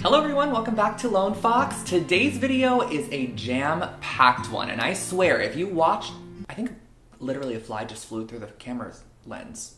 Hello everyone, welcome back to Lone Fox. Today's video is a jam-packed one, and I swear if you watch, I think literally a fly just flew through the camera's lens.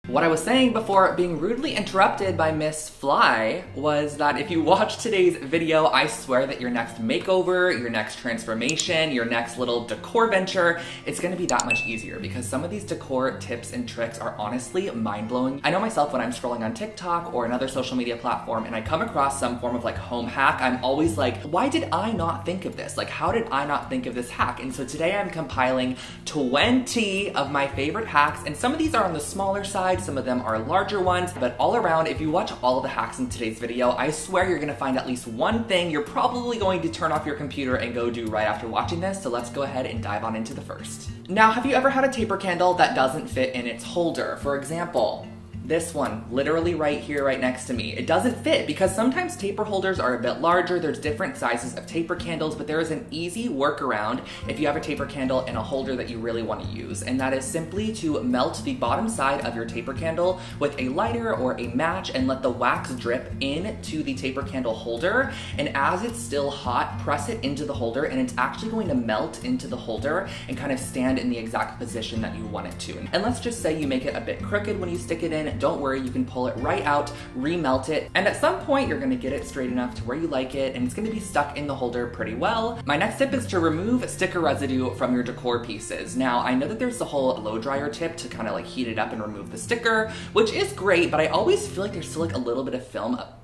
What I was saying before being rudely interrupted by Miss Fly was that if you watch today's video, I swear that your next makeover, your next transformation, your next little decor venture, it's gonna be that much easier because some of these decor tips and tricks are honestly mind-blowing. I know myself when I'm scrolling on TikTok or another social media platform and I come across some form of like home hack, I'm always like, why did I not think of this? Like, how did I not think of this hack? And so today I'm compiling 20 of my favorite hacks, and some of these are on the smaller side, some of them are larger ones, but all around, if you watch all of the hacks in today's video, I swear you're gonna find at least one thing you're probably going to turn off your computer and go do right after watching this, so let's go ahead and dive on into the first. Now, have you ever had a taper candle that doesn't fit in its holder? For example, this one, literally right here, right next to me. It doesn't fit because sometimes taper holders are a bit larger. There's different sizes of taper candles, but there is an easy workaround if you have a taper candle in a holder that you really want to use, and that is simply to melt the bottom side of your taper candle with a lighter or a match and let the wax drip into the taper candle holder, and as it's still hot, press it into the holder, and it's actually going to melt into the holder and kind of stand in the exact position that you want it to. And let's just say you make it a bit crooked when you stick it in. Don't worry, you can pull it right out, remelt it, and at some point you're gonna get it straight enough to where you like it, and it's gonna be stuck in the holder pretty well. My next tip is to remove sticker residue from your decor pieces. Now, I know that there's the whole blow dryer tip to kind of like heat it up and remove the sticker, which is great, but I always feel like there's still like a little bit of film up.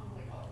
Oh my god,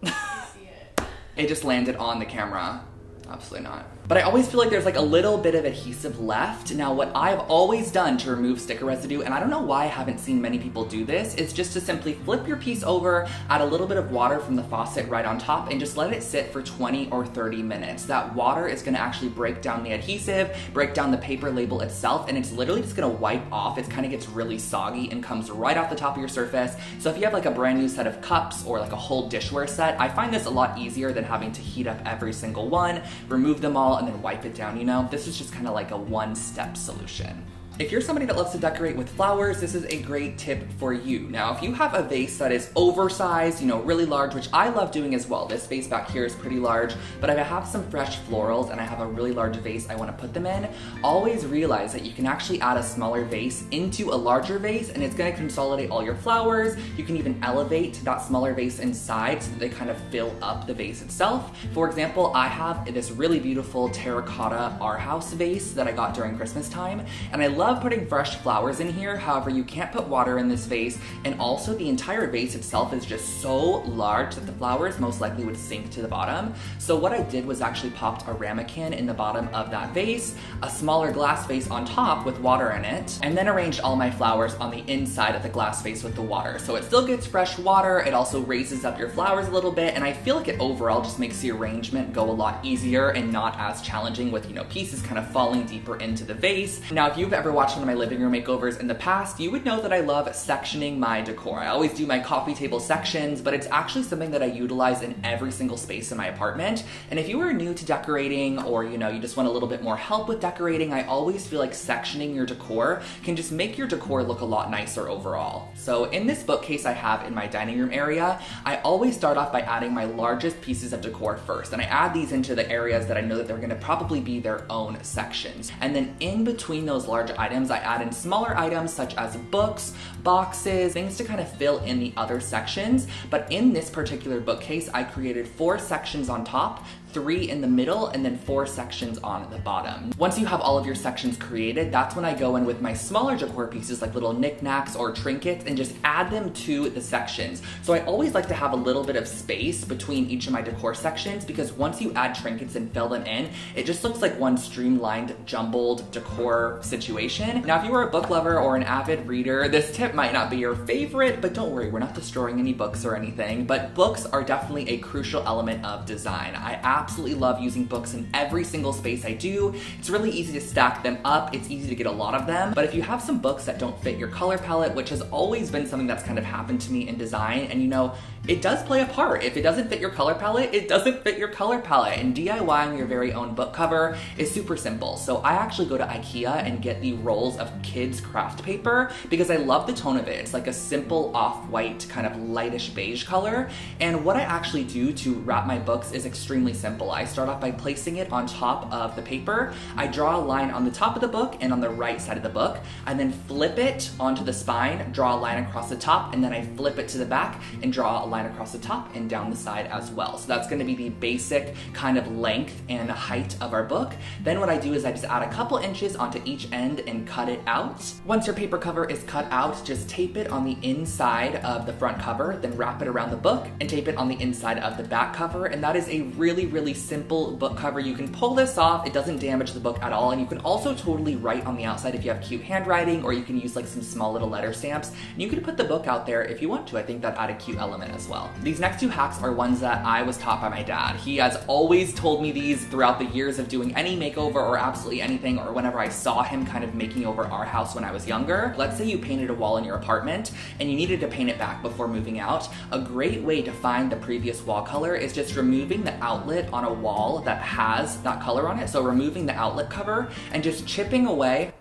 it's back. I see it. It just landed on the camera. Absolutely not. But I always feel like there's like a little bit of adhesive left. Now, what I've always done to remove sticker residue, and I don't know why I haven't seen many people do this, is just to simply flip your piece over, add a little bit of water from the faucet right on top, and just let it sit for 20 or 30 minutes. That water is gonna actually break down the adhesive, break down the paper label itself, and it's literally just gonna wipe off. It kind of gets really soggy and comes right off the top of your surface. So if you have like a brand new set of cups or like a whole dishware set, I find this a lot easier than having to heat up every single one, remove them all, and then wipe it down, you know? This is just kind of like a one-step solution. If you're somebody that loves to decorate with flowers, this is a great tip for you. Now, if you have a vase that is oversized, you know, really large, which I love doing as well. This vase back here is pretty large, but if I have some fresh florals and I have a really large vase I want to put them in, always realize that you can actually add a smaller vase into a larger vase, and it's going to consolidate all your flowers. You can even elevate that smaller vase inside so that they kind of fill up the vase itself. For example, I have this really beautiful terracotta our house vase that I got during Christmas time, and I love putting fresh flowers in here. However, you can't put water in this vase, and also the entire vase itself is just so large that the flowers most likely would sink to the bottom. So what I did was actually popped a ramekin in the bottom of that vase, a smaller glass vase on top with water in it, and then arranged all my flowers on the inside of the glass vase with the water. So it still gets fresh water, it also raises up your flowers a little bit, and I feel like it overall just makes the arrangement go a lot easier and not as challenging with, you know, pieces kind of falling deeper into the vase. Now, if you've ever watched one of my living room makeovers in the past, you would know that I love sectioning my decor. I always do my coffee table sections, but it's actually something that I utilize in every single space in my apartment. And if you are new to decorating, or you know, you just want a little bit more help with decorating, I always feel like sectioning your decor can just make your decor look a lot nicer overall. So in this bookcase I have in my dining room area, I always start off by adding my largest pieces of decor first, and I add these into the areas that I know that they're gonna probably be their own sections. And then in between those large items, I add in smaller items such as books, boxes, things to kind of fill in the other sections. But in this particular bookcase, I created 4 sections on top, 3 in the middle, and then 4 sections on the bottom. Once you have all of your sections created, that's when I go in with my smaller decor pieces like little knickknacks or trinkets and just add them to the sections. So I always like to have a little bit of space between each of my decor sections, because once you add trinkets and fill them in, it just looks like one streamlined, jumbled decor situation. Now, if you are a book lover or an avid reader, this tip might not be your favorite, but don't worry, we're not destroying any books or anything, but books are definitely a crucial element of design. I absolutely love using books in every single space I do. It's really easy to stack them up. It's easy to get a lot of them. But if you have some books that don't fit your color palette, which has always been something that's kind of happened to me in design, and you know, it does play a part. If it doesn't fit your color palette, it doesn't fit your color palette. And DIYing your very own book cover is super simple. So I actually go to IKEA and get the rolls of kids craft paper because I love the tone of it. It's like a simple off-white kind of lightish beige color. And what I actually do to wrap my books is extremely simple. I start off by placing it on top of the paper. I draw a line on the top of the book and on the right side of the book, and then flip it onto the spine, draw a line across the top, and then I flip it to the back and draw a line across the top and down the side as well. So that's gonna be the basic kind of length and height of our book. Then what I do is I just add a couple inches onto each end and cut it out. Once your paper cover is cut out, just tape it on the inside of the front cover, then wrap it around the book and tape it on the inside of the back cover. And that is a really, really simple book cover. You can pull this off, it doesn't damage the book at all. And you can also totally write on the outside if you have cute handwriting, or you can use like some small little letter stamps. And you could put the book out there if you want to. I think that add a cute element as well. These next two hacks are ones that I was taught by my dad. He has always told me these throughout the years of doing any makeover or absolutely anything, or whenever I saw him kind of making over our house when I was younger. Let's say you painted a wall in your apartment and you needed to paint it back before moving out. A great way to find the previous wall color is just removing the outlet on a wall that has that color on it. So removing the outlet cover and just chipping away.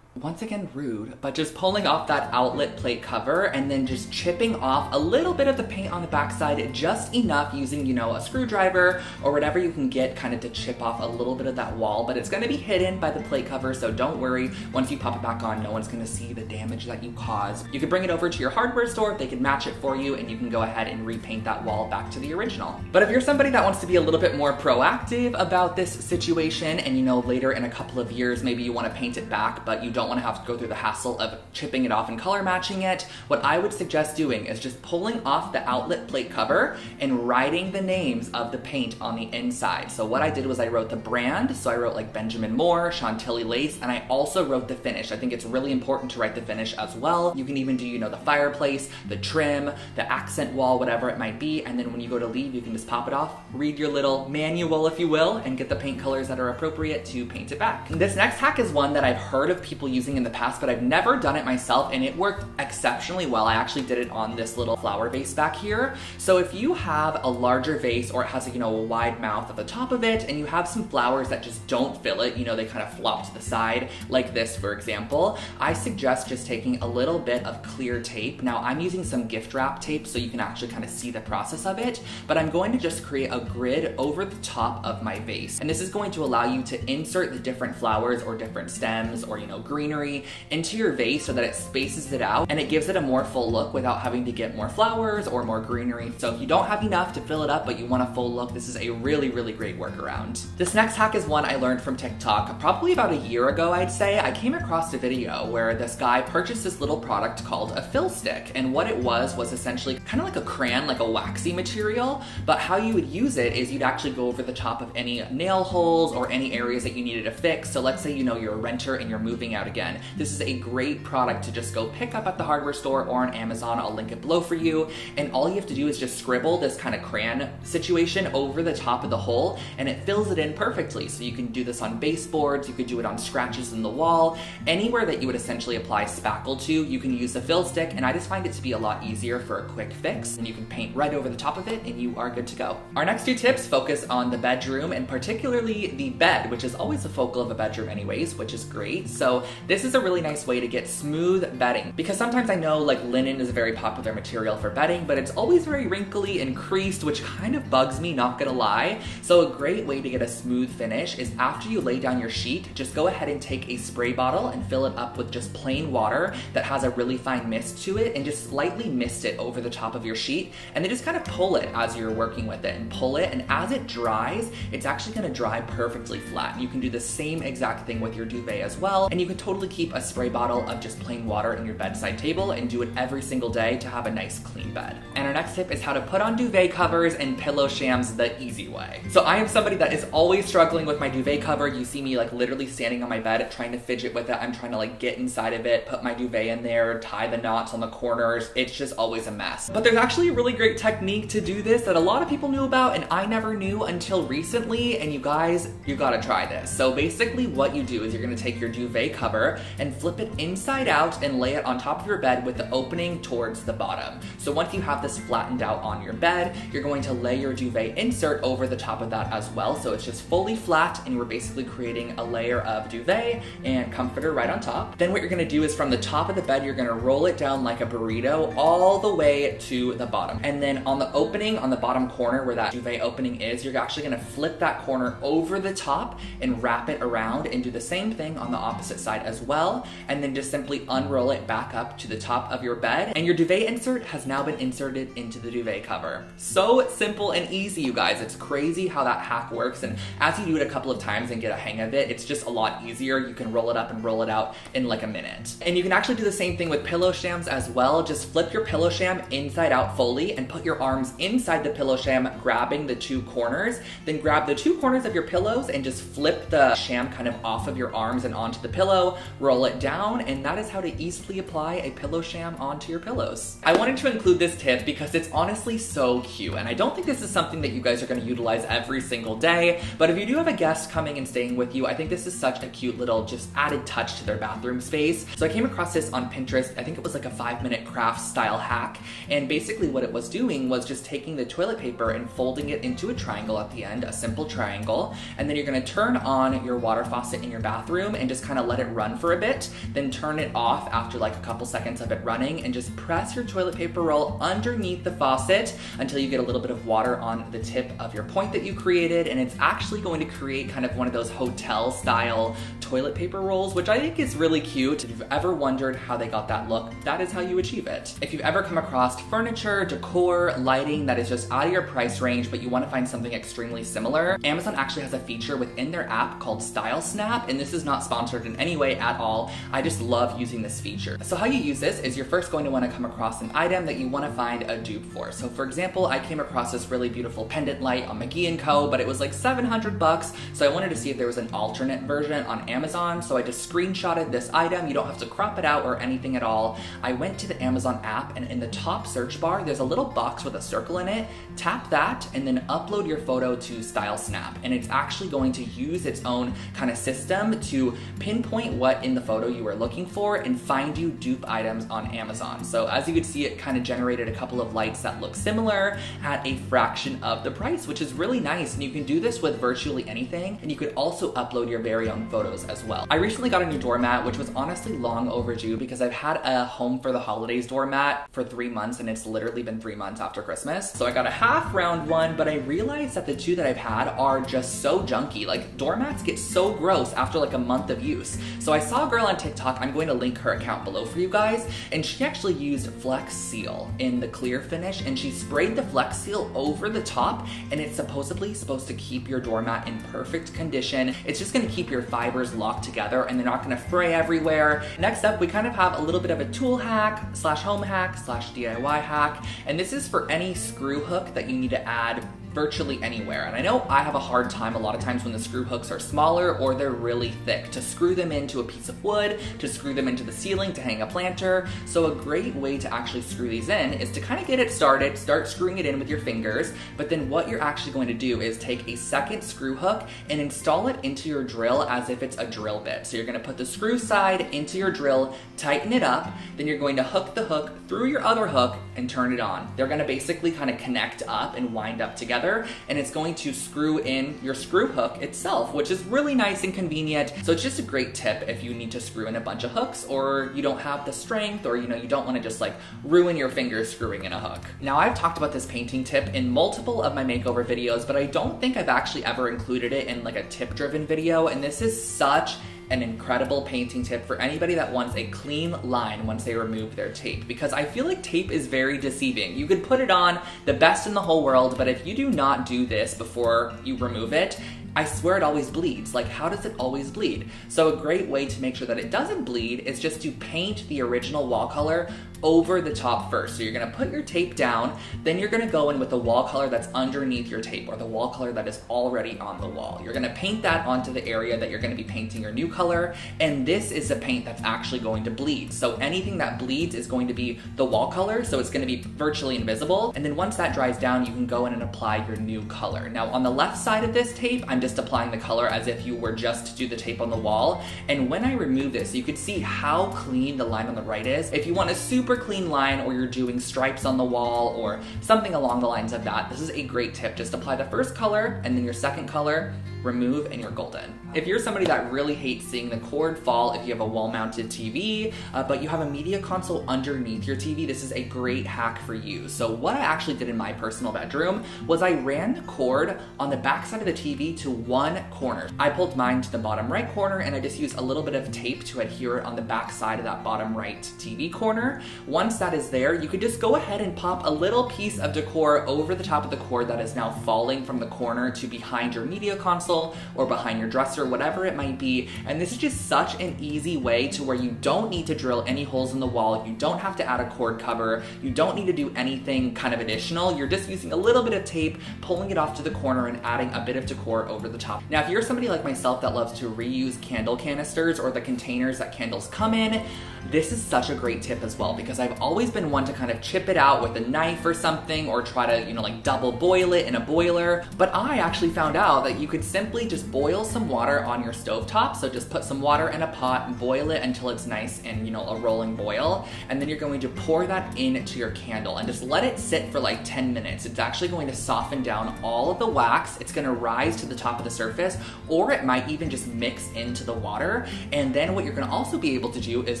Once again, rude, but just pulling off that outlet plate cover and then just chipping off a little bit of the paint on the backside, just enough using, you know, a screwdriver or whatever you can get kind of to chip off a little bit of that wall, but it's gonna be hidden by the plate cover, so don't worry. Once you pop it back on, no one's gonna see the damage that you caused. You can bring it over to your hardware store, they can match it for you, and you can go ahead and repaint that wall back to the original. But if you're somebody that wants to be a little bit more proactive about this situation, and you know, later in a couple of years, maybe you wanna paint it back, but you don't want to have to go through the hassle of chipping it off and color matching it, what I would suggest doing is just pulling off the outlet plate cover and writing the names of the paint on the inside. So what I did was I wrote the brand, so I wrote like Benjamin Moore, Chantilly Lace, and I also wrote the finish. I think it's really important to write the finish as well. You can even do, you know, the fireplace, the trim, the accent wall, whatever it might be, and then when you go to leave, you can just pop it off, read your little manual, if you will, and get the paint colors that are appropriate to paint it back. And this next hack is one that I've heard of people using in the past, but I've never done it myself, and it worked exceptionally well. I actually did it on this little flower vase back here. So if you have a larger vase, or it has a, you know, a wide mouth at the top of it, and you have some flowers that just don't fill it, you know, they kind of flop to the side, like this, for example, I suggest just taking a little bit of clear tape. Now, I'm using some gift wrap tape, so you can actually kind of see the process of it, but I'm going to just create a grid over the top of my vase. And this is going to allow you to insert the different flowers or different stems or, you know, greenery into your vase so that it spaces it out and it gives it a more full look without having to get more flowers or more greenery. So if you don't have enough to fill it up but you want a full look, this is a really, really great workaround. This next hack is one I learned from TikTok probably about a year ago, I'd say. I came across a video where this guy purchased this little product called a fill stick, and what it was essentially kind of like a crayon, like a waxy material, but how you would use it is you'd actually go over the top of any nail holes or any areas that you needed to fix. So let's say, you know, you're a renter and you're moving out again. This is a great product to just go pick up at the hardware store or on Amazon. I'll link it below for you. And all you have to do is just scribble this kind of crayon situation over the top of the hole, and it fills it in perfectly. So you can do this on baseboards, you could do it on scratches in the wall, anywhere that you would essentially apply spackle to, you can use the fill stick, and I just find it to be a lot easier for a quick fix. And you can paint right over the top of it and you are good to go. Our next two tips focus on the bedroom, and particularly the bed, which is always the focal of a bedroom anyways, which is great. So this is a really nice way to get smooth bedding, because sometimes I know like linen is a very popular material for bedding, but it's always very wrinkly and creased, which kind of bugs me, not gonna lie. So a great way to get a smooth finish is after you lay down your sheet, just go ahead and take a spray bottle and fill it up with just plain water that has a really fine mist to it, and just slightly mist it over the top of your sheet, and then just kind of pull it as you're working with it, and pull it, and as it dries, it's actually gonna dry perfectly flat. You can do the same exact thing with your duvet as well, and you can totally totally keep a spray bottle of just plain water in your bedside table and do it every single day to have a nice clean bed. And our next tip is how to put on duvet covers and pillow shams the easy way. So I am somebody that is always struggling with my duvet cover. You see me like literally standing on my bed trying to fidget with it. I'm trying to like get inside of it, put my duvet in there, tie the knots on the corners. It's just always a mess. But there's actually a really great technique to do this that a lot of people knew about and I never knew until recently, and you guys, you gotta try this. So basically what you do is you're gonna take your duvet cover and flip it inside out and lay it on top of your bed with the opening towards the bottom. So once you have this flattened out on your bed, you're going to lay your duvet insert over the top of that as well. So it's just fully flat and we're basically creating a layer of duvet and comforter right on top. Then what you're gonna do is from the top of the bed, you're gonna roll it down like a burrito all the way to the bottom. And then on the opening, on the bottom corner where that duvet opening is, you're actually gonna flip that corner over the top and wrap it around and do the same thing on the opposite side as well. And then just simply unroll it back up to the top of your bed. And your duvet insert has now been inserted into the duvet cover. So simple and easy, you guys. It's crazy how that hack works. And as you do it a couple of times and get a hang of it, it's just a lot easier. You can roll it up and roll it out in like a minute. And you can actually do the same thing with pillow shams as well. Just flip your pillow sham inside out fully and put your arms inside the pillow sham, grabbing the two corners. Then grab the two corners of your pillows and just flip the sham kind of off of your arms and onto the pillow, roll it down, and that is how to easily apply a pillow sham onto your pillows. I wanted to include this tip because it's honestly so cute, and I don't think this is something that you guys are going to utilize every single day, but if you do have a guest coming and staying with you, I think this is such a cute little just added touch to their bathroom space. So I came across this on Pinterest. I think it was like a 5-minute craft style hack, and basically what it was doing was just taking the toilet paper and folding it into a triangle at the end, a simple triangle, and then you're going to turn on your water faucet in your bathroom and just kind of let it run for a bit, then turn it off after like a couple seconds of it running, and just press your toilet paper roll underneath the faucet until you get a little bit of water on the tip of your point that you created, and it's actually going to create kind of one of those hotel style toilet paper rolls, which I think is really cute. If you've ever wondered how they got that look, that is how you achieve it. If you've ever come across furniture, decor, lighting that is just out of your price range, but you want to find something extremely similar, Amazon actually has a feature within their app called Style Snap, and this is not sponsored in any way at all. I just love using this feature. So how you use this is you're first going to want to come across an item that you want to find a dupe for. So for example, I came across this really beautiful pendant light on McGee & Co, but it was like $700, so I wanted to see if there was an alternate version on Amazon. So I just screenshotted this item. You don't have to crop it out or anything at all. I went to the Amazon app, and in the top search bar, there's a little box with a circle in it. Tap that and then upload your photo to Style Snap, and it's actually going to use its own kind of system to pinpoint what in the photo you are looking for and find you dupe items on Amazon. So as you can see, it kind of generated a couple of lights that look similar at a fraction of the price, which is really nice. And you can do this with virtually anything, and you could also upload your very own photos as well. I recently got a new doormat, which was honestly long overdue because I've had a home for the holidays doormat for 3 months, and it's literally been 3 months after Christmas. So I got a half round one, but I realized that the two that I've had are just so junky. Like, doormats get so gross after like a month of use. So I saw a girl on TikTok, I'm going to link her account below for you guys, and she actually used Flex Seal in the clear finish, and she sprayed the Flex Seal over the top, and it's supposedly supposed to keep your doormat in perfect condition. It's just gonna keep your fibers locked together and they're not gonna fray everywhere. Next up, we kind of have a little bit of a tool hack slash home hack slash DIY hack, and this is for any screw hook that you need to add virtually anywhere. And I know I have a hard time a lot of times when the screw hooks are smaller or they're really thick to screw them into a piece of wood, to screw them into the ceiling, to hang a planter. So a great way to actually screw these in is to kind of get it started, start screwing it in with your fingers, but then what you're actually going to do is take a second screw hook and install it into your drill as if it's a drill bit. So you're going to put the screw side into your drill, tighten it up, then you're going to hook the hook through your other hook and turn it on. They're going to basically kind of connect up and wind up together, and it's going to screw in your screw hook itself, which is really nice and convenient. So it's just a great tip if you need to screw in a bunch of hooks, or you don't have the strength, or you don't want to just like ruin your fingers screwing in a hook. Now, I've talked about this painting tip in multiple of my makeover videos, but I don't think I've actually ever included it in like a tip-driven video, and this is such an incredible painting tip for anybody that wants a clean line once they remove their tape, because I feel like tape is very deceiving. You could put it on the best in the whole world, but if you do not do this before you remove it, I swear it always bleeds. Like, how does it always bleed? So a great way to make sure that it doesn't bleed is just to paint the original wall color over the top first. So you're gonna put your tape down, then you're gonna go in with the wall color that's underneath your tape, or the wall color that is already on the wall. You're gonna paint that onto the area that you're gonna be painting your new color, and this is the paint that's actually going to bleed. So anything that bleeds is going to be the wall color, so it's gonna be virtually invisible. And then once that dries down, you can go in and apply your new color. Now on the left side of this tape, I'm just applying the color as if you were just to do the tape on the wall. And when I remove this, you can see how clean the line on the right is. If you want a super clean line, or you're doing stripes on the wall or something along the lines of that, this is a great tip. Just apply the first color and then your second color, remove, and you're golden. If you're somebody that really hates seeing the cord fall, if you have a wall-mounted TV, but you have a media console underneath your TV, this is a great hack for you. So what I actually did in my personal bedroom was I ran the cord on the back side of the TV to one corner. I pulled mine to the bottom right corner, and I just used a little bit of tape to adhere it on the back side of that bottom right TV corner. Once that is there, you could just go ahead and pop a little piece of decor over the top of the cord that is now falling from the corner to behind your media console or behind your dresser, whatever it might be. And this is just such an easy way to where you don't need to drill any holes in the wall. You don't have to add a cord cover. You don't need to do anything kind of additional. You're just using a little bit of tape, pulling it off to the corner and adding a bit of decor over the top. Now, if you're somebody like myself that loves to reuse candle canisters or the containers that candles come in, this is such a great tip as well, because I've always been one to kind of chip it out with a knife or something, or try to, like double boil it in a boiler. But I actually found out that you could simply just boil some water on your stovetop. So just put some water in a pot and boil it until it's nice and, a rolling boil. And then you're going to pour that into your candle and just let it sit for like 10 minutes. It's actually going to soften down all of the wax. It's going to rise to the top of the surface, or it might even just mix into the water. And then what you're going to also be able to do is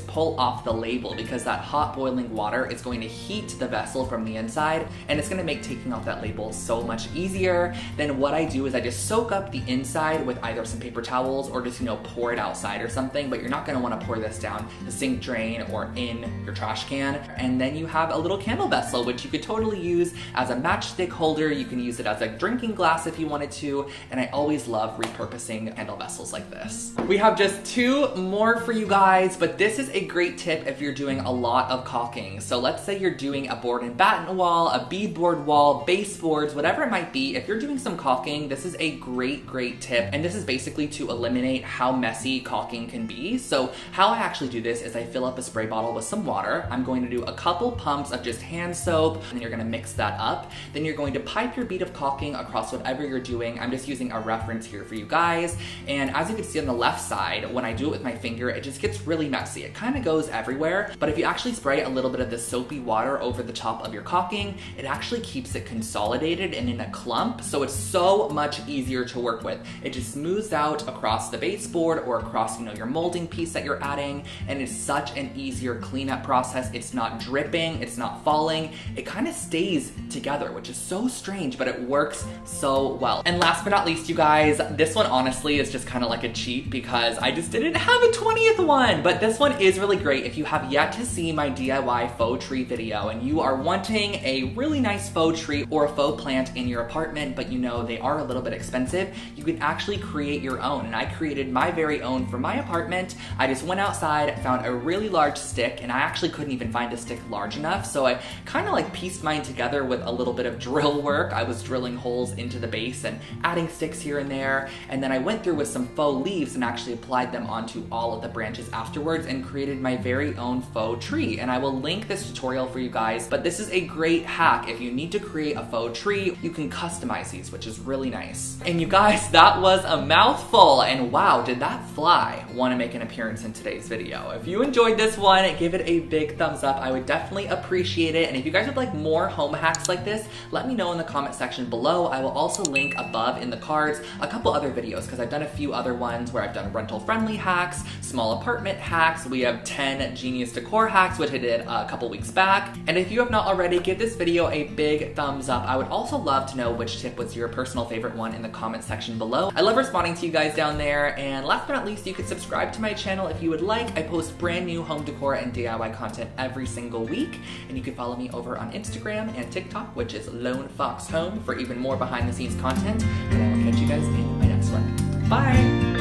pull off the label, because that hot boiling water is going to heat the vessel from the inside, and it's going to make taking off that label so much easier. Then what I do is I just soak up the inside with either some paper towels or just pour it outside or something, but you're not going to want to pour this down the sink drain or in your trash can. And then you have a little candle vessel, which you could totally use as a matchstick holder. You can use it as a drinking glass if you wanted to, and I always love repurposing candle vessels like this. We have just 2 more for you guys, but this is a great tip if you're doing a lot of caulking. So let's say you're doing a board and batten wall, a beadboard wall, baseboards, whatever it might be. If you're doing some caulking, this is a great tip, and this is basically to eliminate how messy caulking can be. So how I actually do this is I fill up a spray bottle with some water. I'm going to do a couple pumps of just hand soap, and then you're going to mix that up. Then you're going to pipe your bead of caulking across whatever you're doing. I'm just using a reference here for you guys. And as you can see on the left side, when I do it with my finger, it just gets really messy. It kind of goes everywhere. But if you actually spray a little bit of the soapy water over the top of your caulking, it actually keeps it consolidated and in a clump. So it's so much easier to work with. It just smooths out across the baseboard or across, your molding piece that you're adding. And it's such an easier cleanup process. It's not dripping, it's not falling. It kind of stays together, which is so strange, but it works so well. And last but not least, you guys, this one honestly is just kind of like a cheat because I just didn't have a 20th one, but this one is really great. If you have yet to see my DIY faux tree video and you are wanting a really nice faux tree or a faux plant in your apartment, but they are a little bit expensive, you can actually create your own. And I created my very own for my apartment. I just went outside, found a really large stick, and I actually couldn't even find a stick large enough. So I kind of pieced mine together with a little bit of drill work. I was drilling holes into the base and adding sticks here and there. And then I went through with some faux leaves and actually applied them onto all of the branches afterwards and created my very own faux tree. And I will link this tutorial for you guys, but this is a great hack. If you need to create a faux tree, you can customize these, which is really nice. And you guys, that was a mouthful, and wow, did that fly want to make an appearance in today's video. If you enjoyed this one, give it a big thumbs up. I would definitely appreciate it. And if you guys would like more home hacks like this, let me know in the comment section below. I will also link above in the cards a couple other videos, because I've done a few other ones where I've done rental friendly hacks, small apartment hacks. We have 10 genius decor hacks, which I did a couple weeks back. And if you have not already, give this video a big thumbs up. I would also love to know which tip was your personal favorite one in the comment section below. I love responding to you guys down there. And last but not least, you could subscribe to my channel if you would like. I post brand new home decor and DIY content every single week. And you can follow me over on Instagram and TikTok, which is Lone Fox Home, for even more behind the scenes content. And I will catch you guys in my next one. Bye.